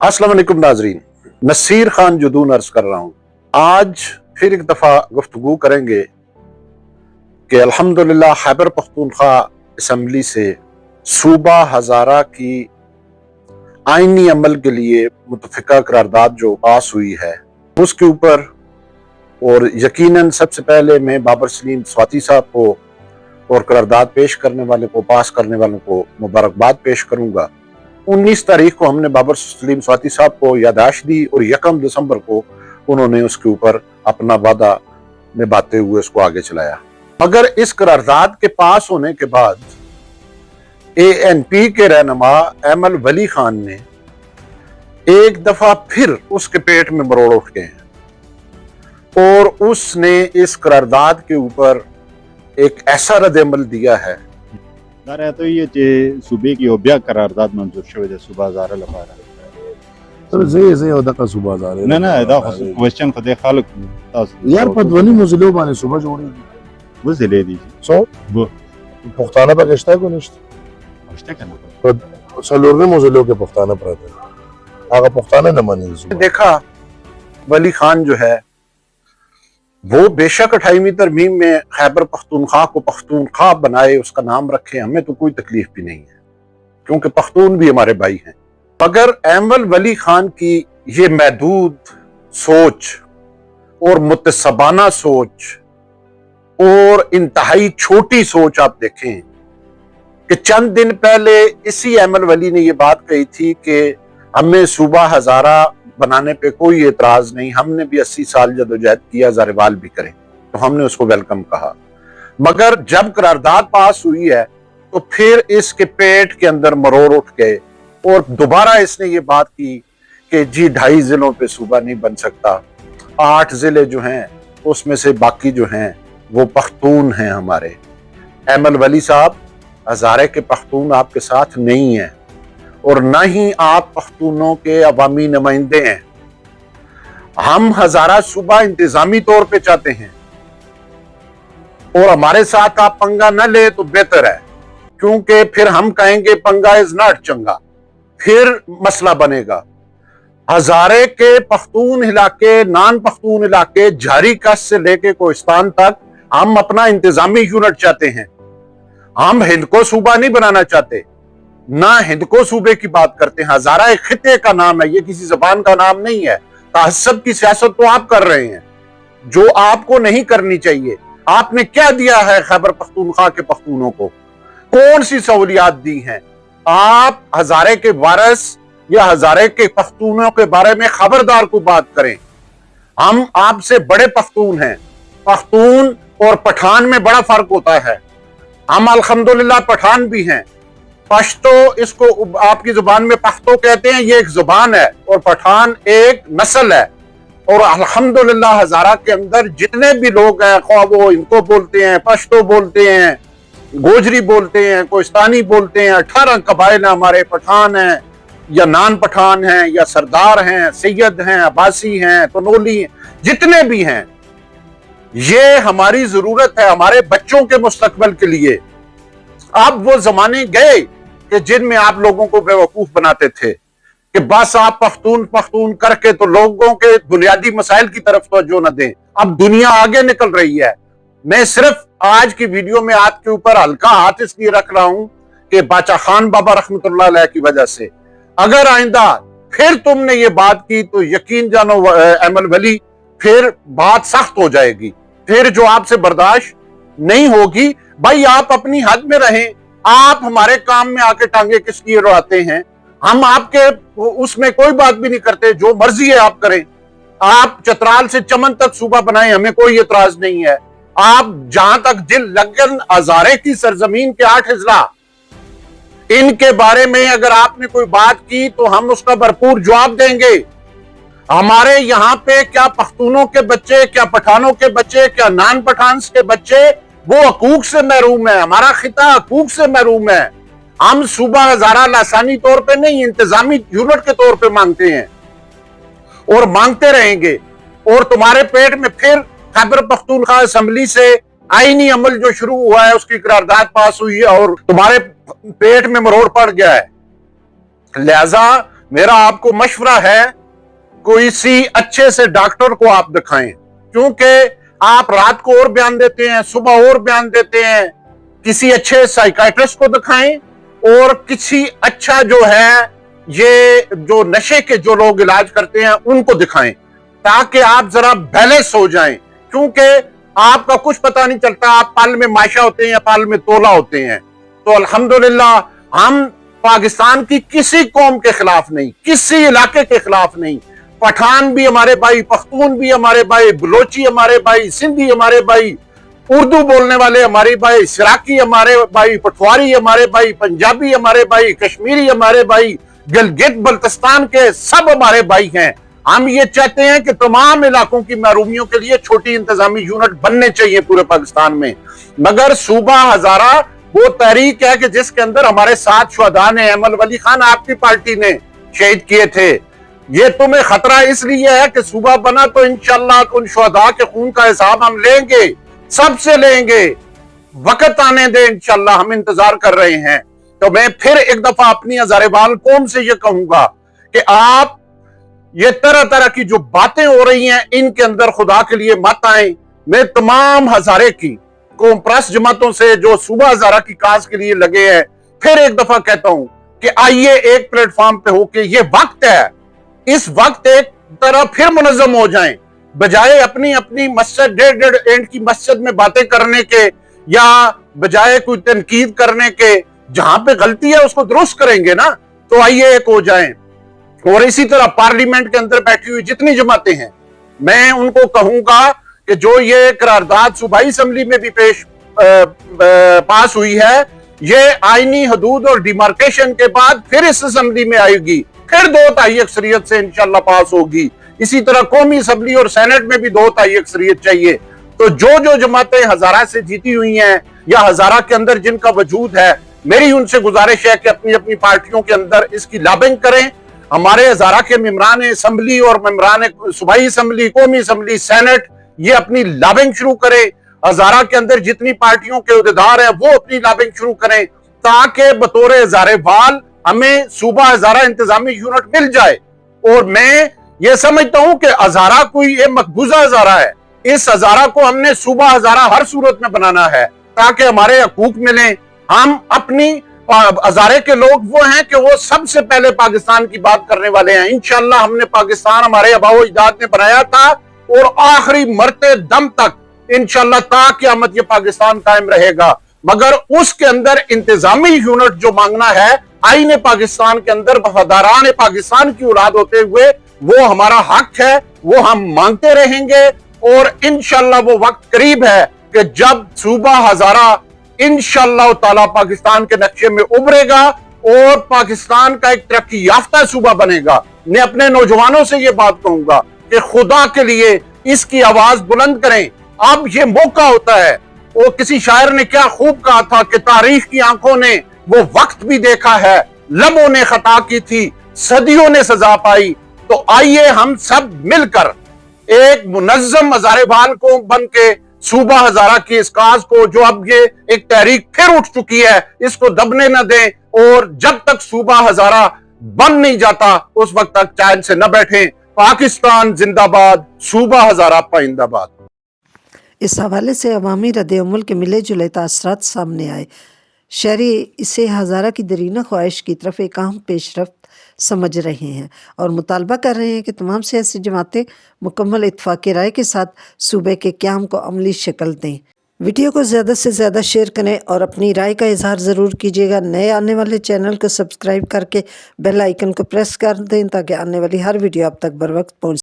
अस्सलाम वालेकुम नाजरीन, नसीर खान जुदून अर्ज कर रहा हूँ। आज फिर एक दफ़ा गुफ्तगू करेंगे कि अल्हम्दुलिल्लाह खैबर पख्तूनख्वा असम्बली से सूबा हज़ारा की आइनी अमल के लिए मुतफ़िका करारदाद जो पास हुई है उसके ऊपर, और यकीनन सबसे पहले मैं बाबर सलीम स्वाति साहब को और करारदाद पेश करने वाले को, पास करने वालों को मुबारकबाद पेश करूँगा। 19 तारीख को हमने बाबर सलीम स्वाति साहब को याददाश्त दी और 1 दिसंबर को उन्होंने उसके ऊपर अपना वादा निभाते हुए उसको आगे चलाया। मगर इस करारदाद के पास होने के बाद ANP के रहनुमा एमल वली खान ने एक दफा फिर उसके पेट में मरोड़ उठ गए और उसने इस करारदाद के ऊपर एक ऐसा रद्द-ए-अमल दिया है। तो ये सूबे की ओबिया करारदाद मंजूर शवे सूबा हज़ारा लफारा तो زي دغه صوبه زاره نه دا کوېسچن خو د خلک تاسو یار په دونی موزلو باندې صوبه جوړیږي وزلې دي سو و پښتانه پکشته کو نشته پښته کنه په څلورنه موزلو کې پښتانه پراته هغه پښتانه نه مانی देखा वली खान जो है वो बेशक 28वीं तरमीम में खैबर पख्तूनख्वा को पख्तूनख्वा बनाए, उसका नाम रखे, हमें तो कोई तकलीफ भी नहीं है क्योंकि पख्तून भी हमारे भाई हैं। मगर एमल वली खान की ये महदूद सोच और मुतसबाना सोच और इंतहाई छोटी सोच आप देखें कि चंद दिन पहले इसी एमल वली ने ये बात कही थी कि हमें सूबा हज़ारा बनाने पे कोई एतराज नहीं, हमने भी 80 साल जदोजहद किया, ज़ारेवाल भी करें, तो हमने उसको वेलकम कहा। मगर जब करारदाद पास हुई है तो फिर इसके पेट के अंदर मरोड़ उठ गए और दोबारा इसने ये बात की कि जी 2.5 जिलों पे सूबा नहीं बन सकता, 8 जिले जो हैं उसमें से बाकी जो हैं वो पख्तून हैं हमारे। एमल वली साहब, हज़ारे के पख्तून आपके साथ नहीं हैं और न ही आप पख्तूनों के अवामी नुमाइंदे हैं। हम हज़ारा सूबा इंतजामी तौर पे चाहते हैं और हमारे साथ आप पंगा न ले तो बेहतर है, क्योंकि फिर हम कहेंगे पंगा इज नॉट चंगा, फिर मसला बनेगा। हज़ारे के पख्तून इलाके, नान पख्तून इलाके, झारी कस से लेके कोहिस्तान तक हम अपना इंतजामी यूनिट चाहते हैं। हम हिंद को सूबा नहीं बनाना चाहते, ना हिंद को सूबे की बात करते हैं। हज़ारा एक खिते का नाम है, ये किसी जबान का नाम नहीं है। तहस्सुब की सियासत तो आप कर रहे हैं जो आपको नहीं करनी चाहिए। आपने क्या दिया है खैबर पख्तूनख्वा के पख्तूनों को? कौन सी सहूलियात दी हैं? आप हज़ारे के वारिस या हज़ारे के पख्तूनों के बारे में खबरदार को बात करें। हम आपसे बड़े पख्तून हैं। पख्तून और पठान में बड़ा फर्क होता है। हम अल्हम्दुलिल्लाह पठान भी हैं। पश्तो, इसको आपकी जुबान में पख्तो कहते हैं, ये एक जुबान है और पठान एक नस्ल है। और अल्हम्दुलिल्लाह हज़ारा के अंदर जितने भी लोग हैं, ख्वाह वो इनको बोलते हैं, पश्तो बोलते हैं, गोजरी बोलते हैं, कोहिस्तानी बोलते हैं, 18 कबाइल हमारे, पठान हैं या नान पठान हैं या सरदार हैं, सैयद हैं, अब्बासी हैं, तनोली हैं, जितने भी हैं, ये हमारी जरूरत है हमारे बच्चों के मुस्तकबल के लिए। अब वो जमाने गए कि जिनमें आप लोगों को बेवकूफ बनाते थे कि बस आप पख्तून पख्तून करके तो लोगों के बुनियादी मसाइल की तरफ तवज्जो न दें। अब दुनिया आगे निकल रही है। मैं सिर्फ आज की वीडियो में आपके ऊपर हल्का हाथ इसलिए रख रहा हूं कि बाचा खान बाबा रहमतुल्लाह अलैह की वजह से, अगर आइंदा फिर तुमने ये बात की तो यकीन जानो एमल वली, फिर बात सख्त हो जाएगी, फिर जो आपसे बर्दाश्त नहीं होगी। भाई आप अपनी हद में रहें। आप हमारे काम में आके टांगे किस लिए उड़ाते हैं? हम आपके उसमें कोई बात भी नहीं करते, जो मर्जी है आप करें। आप चतराल से चमन तक सूबा बनाएं, हमें कोई एतराज नहीं है। आप जहां तक दिल लगन हज़ारे की सरजमीन के 8 अजला, इनके बारे में अगर आपने कोई बात की तो हम उसका भरपूर जवाब देंगे। हमारे यहाँ पे क्या पख्तूनों के बच्चे, क्या पठानों के बच्चे, क्या नान पठान के बच्चे वो हकूक से महरूम है। हमारा खिता हकूक से महरूम है। हम सूबा हज़ारा लासानी तौर पे नहीं, इंतजामी यूनिट के तौर पे मांगते हैं और मांगते रहेंगे। और तुम्हारे पेट में फिर खैबर पख्तूनख्वा असम्बली से आईनी अमल जो शुरू हुआ है उसकी करारदाद पास हुई है और तुम्हारे पेट में मरोड़ पड़ गया है। लिहाजा मेरा आपको मशवरा है कोई सी अच्छे से डॉक्टर को आप दिखाएं, क्योंकि आप रात को और बयान देते हैं, सुबह और बयान देते हैं। किसी अच्छे साइकाइट्रिस्ट को दिखाएं और किसी अच्छा जो है ये जो नशे के जो लोग इलाज करते हैं उनको दिखाएं, ताकि आप जरा बैलेंस हो जाएं, क्योंकि आपका कुछ पता नहीं चलता, आप पाल में माशा होते हैं या पाल में तोला होते हैं। तो अल्हम्दुलिल्लाह हम पाकिस्तान की किसी कौम के खिलाफ नहीं, किसी इलाके के खिलाफ नहीं। पठान भी हमारे भाई, पख्तून भी हमारे भाई, बलोची हमारे भाई, सिंधी हमारे भाई, उर्दू बोलने वाले हमारे भाई, सराकी हमारे भाई, पटवारी हमारे भाई, पंजाबी हमारे भाई, कश्मीरी हमारे भाई, गिलगित बल्तिस्तान के सब हमारे भाई हैं। हम ये चाहते हैं कि तमाम इलाकों की महरूमियों के लिए छोटी इंतजामी यूनिट बनने चाहिए पूरे पाकिस्तान में। मगर सूबा हजारा वो तहरीक है कि जिसके अंदर हमारे 7 शुहदा ने, अहमद वली खान आपकी पार्टी ने शहीद किए थे। ये तुम्हें खतरा इसलिए है कि सूबा बना तो इंशाल्लाह उन शुहदा के खून का हिसाब हम लेंगे, सबसे लेंगे। वक्त आने दे, इंशाल्लाह हम इंतजार कर रहे हैं। तो मैं फिर एक दफा अपनी हजारेवाल कौम से ये कहूंगा कि आप ये तरह तरह की जो बातें हो रही हैं इनके अंदर खुदा के लिए मत आए। मैं तमाम हजारे की कौम परस्त जमातों से जो सूबा हजारा की काज के लिए लगे हैं फिर एक दफा कहता हूं कि आइए एक प्लेटफॉर्म पे होके, ये वक्त है, इस वक्त एक तरह फिर मुनज़्ज़म हो जाएं, बजाय अपनी अपनी मस्जिद डेढ़ एंड की मस्जिद में बातें करने के या बजाय कोई तनकीद करने के। जहां पे गलती है उसको दुरुस्त करेंगे ना, तो आइए एक हो जाएं। और इसी तरह पार्लियामेंट के अंदर बैठी हुई जितनी जमातें हैं, मैं उनको कहूंगा कि जो ये करारदाद सूबाई असेंबली में भी पास हुई है, ये आईनी हदूद और डिमार्केशन के बाद फिर इस असेंबली में आएगी, फिर 2/3 अक्सरियत से इंशाल्लाह पास होगी। इसी तरह कौमी असेंबली और सेनेट में भी 2/3 अक्सरियत चाहिए। तो जो जमातें हजारा से जीती हुई हैं या हजारा के अंदर जिनका वजूद है, मेरी उनसे गुजारिश है कि अपनी अपनी पार्टियों के अंदर इसकी लॉबिंग करें। हमारे हजारा के मेंबरान असेंबली और मेंबरान सूबाई असेंबली, कौमी असेंबली, सेनेट, ये अपनी लॉबिंग शुरू करें। हजारा के अंदर जितनी पार्टियों के उहदेदार हैं वो अपनी लॉबिंग शुरू करें, ताकि बतौर हजारेवाल हमें सूबा हजारा इंतजामी यूनिट मिल जाए। और मैं ये समझता हूं कि हजारा कोई एक मकबूजा हजारा है, इस हजारा को हमने सूबा हजारा हर सूरत में बनाना है ताकि हमारे हकूक मिलें। हम अपनी हजारे के लोग वो हैं कि वो सबसे पहले पाकिस्तान की बात करने वाले हैं। इंशाल्लाह हमने पाकिस्तान हमारे आबाओ अजदाद ने बनाया था और आखिरी मरते दम तक इंशाल्लाह ता क़यामत ये पाकिस्तान कायम रहेगा। मगर उसके अंदर इंतजामी यूनिट जो मांगना है, आईने पाकिस्तान के अंदर वफादारान पाकिस्तान की औलाद होते हुए, वो हमारा हक है, वो हम मांगते रहेंगे। और इंशाल्लाह वो वक्त करीब है कि जब सूबा हजारा इंशाल्लाह ताला पाकिस्तान के नक्शे में उभरेगा और पाकिस्तान का एक तरक्की याफ्ता सूबा बनेगा। मैं अपने नौजवानों से ये बात कहूंगा कि खुदा के लिए इसकी आवाज बुलंद करें। अब ये मौका होता है। वो किसी शायर ने क्या खूब कहा था कि तारीख की आंखों ने वो वक्त भी देखा है, लबों ने खता की थी, सदियों ने सजा पाई। तो आइए हम सब मिलकर एक मुनज़्ज़म हजारेवाल को बन के सूबा हजारा की इस काज को, जो अब ये एक तहरीक फिर उठ चुकी है, इसको दबने न दें। और जब तक सूबा हजारा बन नहीं जाता उस वक्त तक चैन से न बैठें। पाकिस्तान जिंदाबाद, सूबा हजारा पाइंदाबाद। इस हवाले से अवामी रद्द-ए-अमल के मिले जुले तासरात सामने आए। शहरी इसे हज़ारा की दरीना ख्वाहिश की तरफ एक अहम पेशरफ्त समझ रहे हैं और मुतालबा कर रहे हैं कि तमाम सियासी जमातें मुकम्मल इत्फाक़ राय के साथ सूबे के क़याम को अमली शक्ल दें। वीडियो को ज़्यादा से ज़्यादा शेयर करें और अपनी राय का इजहार ज़रूर कीजिएगा। नए आने वाले चैनल को सब्सक्राइब करके बेल आइकन को प्रेस कर दें ताकि आने वाली हर वीडियो आप तक बर वक्त पहुँच